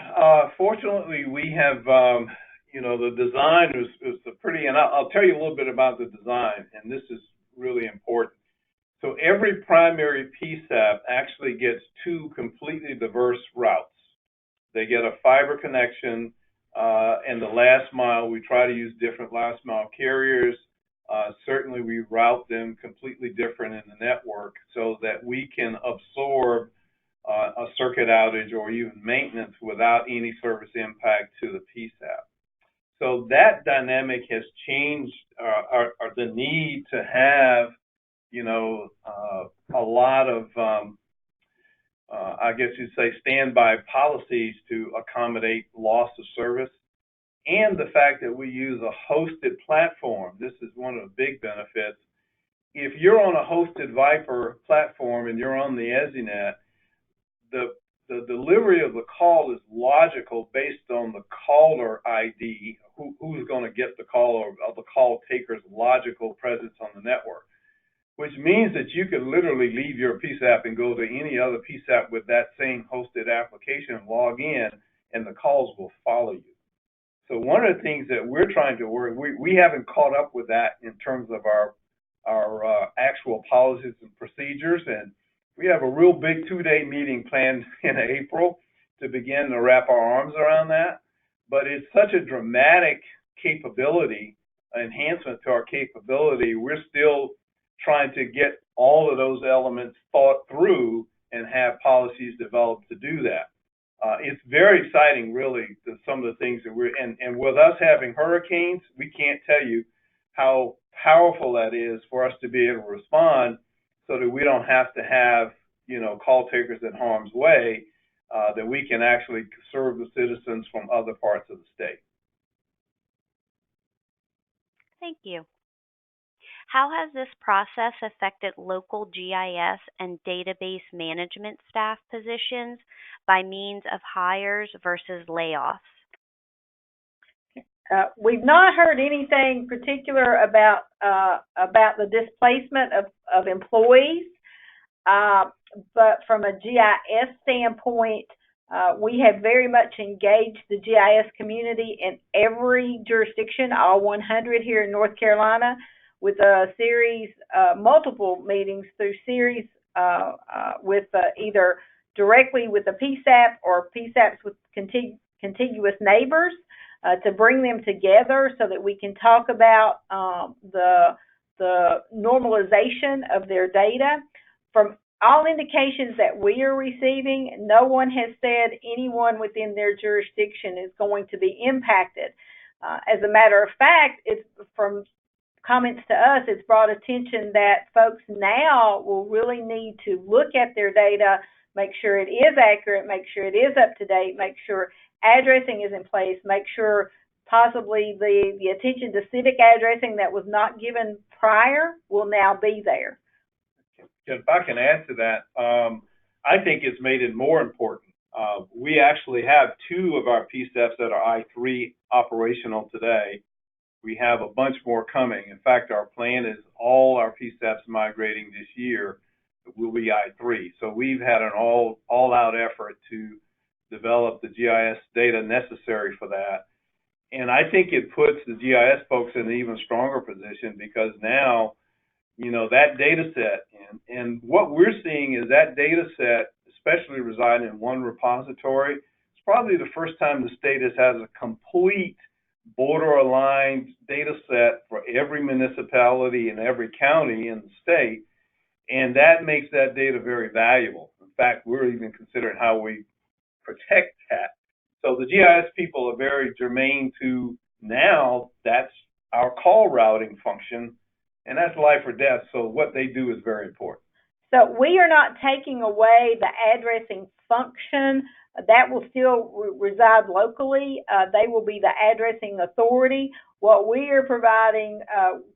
Fortunately, we have, the design is a pretty, and I'll tell you a little bit about the design, and this is really important. So every primary PSAP actually gets two completely diverse routes. They get a fiber connection, and the last mile, we try to use different last mile carriers. Certainly, we route them completely different in the network so that we can absorb a circuit outage or even maintenance without any service impact to the PSAP. So that dynamic has changed the need to have, a lot of, I guess you'd say, standby policies to accommodate loss of service. And the fact that we use a hosted platform, this is one of the big benefits. If you're on a hosted Viper platform and you're on the EZNet, the delivery of the call is logical based on the caller ID, who's going to get the call, or the call taker's logical presence on the network, which means that you could literally leave your PSAP and go to any other PSAP with that same hosted application and log in, and the calls will follow you. So one of the things that we're trying to work, we haven't caught up with that in terms of our actual policies and procedures, and we have a real big 2-day meeting planned in April to begin to wrap our arms around that. But it's such a dramatic capability, enhancement to our capability, we're still trying to get all of those elements thought through and have policies developed to do that. It's very exciting, really, to some of the things that and with us having hurricanes, we can't tell you how powerful that is for us to be able to respond so that we don't have to have, call takers in harm's way, that we can actually serve the citizens from other parts of the state. Thank you. How has this process affected local GIS and database management staff positions by means of hires versus layoffs? We've not heard anything particular about the displacement of employees, but from a GIS standpoint, we have very much engaged the GIS community in every jurisdiction, all 100 here in North Carolina, with a series, multiple meetings through series with either directly with the PSAP or PSAPs with contiguous neighbors to bring them together so that we can talk about the normalization of their data. From all indications that we are receiving, no one has said anyone within their jurisdiction is going to be impacted. As a matter of fact, it's from comments to us, it's brought attention that folks now will really need to look at their data, make sure it is accurate, make sure it is up to date, make sure addressing is in place, make sure possibly the attention to civic addressing that was not given prior will now be there. If I can add to that, I think it's made it more important. We actually have 2 of our PSAPs that are I3 operational today. We have a bunch more coming. In fact, our plan is all our PSAPs migrating this year will be I3. So we've had an all-out effort to develop the GIS data necessary for that. And I think it puts the GIS folks in an even stronger position because now, that data set, and what we're seeing is that data set, especially residing in one repository, it's probably the first time the state has had a complete border-aligned data set for every municipality and every county in the state, and that makes that data very valuable. In fact, we're even considering how we protect that. So the GIS people are very germane to now that's our call routing function, and that's life or death, so what they do is very important. So we are not taking away the addressing function. That will still reside locally. They will be the addressing authority. What we are providing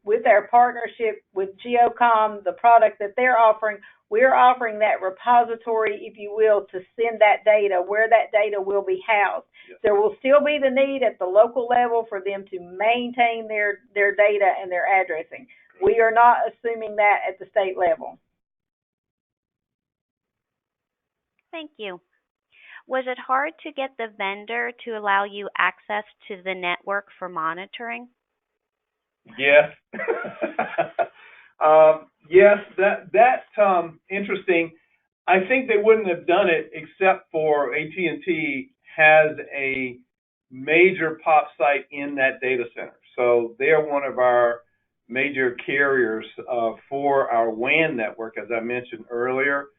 with our partnership with GeoCom, the product that they're offering, we're offering that repository, if you will, to send that data, where that data will be housed. Yes. There will still be the need at the local level for them to maintain their data and their addressing. We are not assuming that at the state level. Thank you. Was it hard to get the vendor to allow you access to the network for monitoring? Yes. Yes, that's interesting. I think they wouldn't have done it except for AT&T has a major POP site in that data center. So they are one of our major carriers for our WAN network, as I mentioned earlier.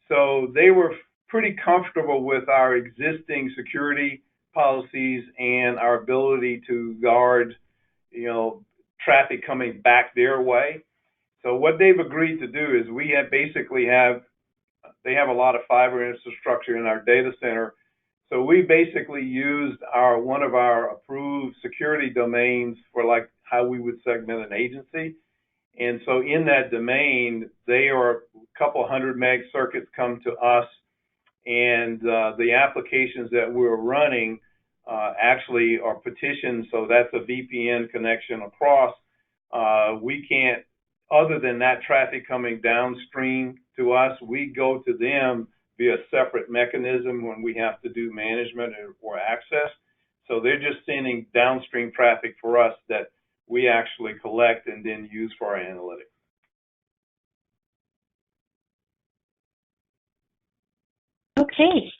So they were pretty comfortable with our existing security policies and our ability to guard, traffic coming back their way. So what they've agreed to do is they have a lot of fiber infrastructure in our data center. So we basically used one of our approved security domains for like how we would segment an agency. And so in that domain, they are a couple hundred meg circuits come to us, and the applications that we're running actually are petitioned. So that's a VPN connection across. We can't, other than that traffic coming downstream to us, we go to them via a separate mechanism when we have to do management or access. So they're just sending downstream traffic for us that we actually collect and then use for our analytics. Okay.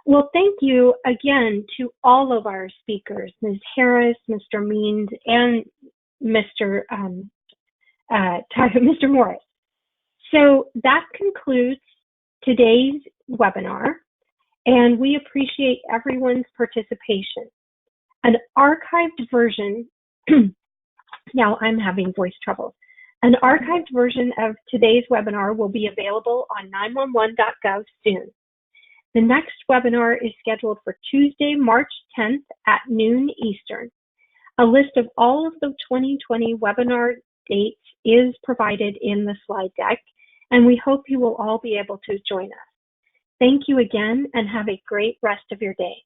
Well, thank you again to all of our speakers, Ms. Harris, Mr. Means, and Mr. Morris. So that concludes today's webinar, and we appreciate everyone's participation. An archived version, now I'm having voice trouble. An archived version of today's webinar will be available on 911.gov soon. The next webinar is scheduled for Tuesday, March 10th at noon Eastern. A list of all of the 2020 webinar dates is provided in the slide deck, and we hope you will all be able to join us. Thank you again, and have a great rest of your day.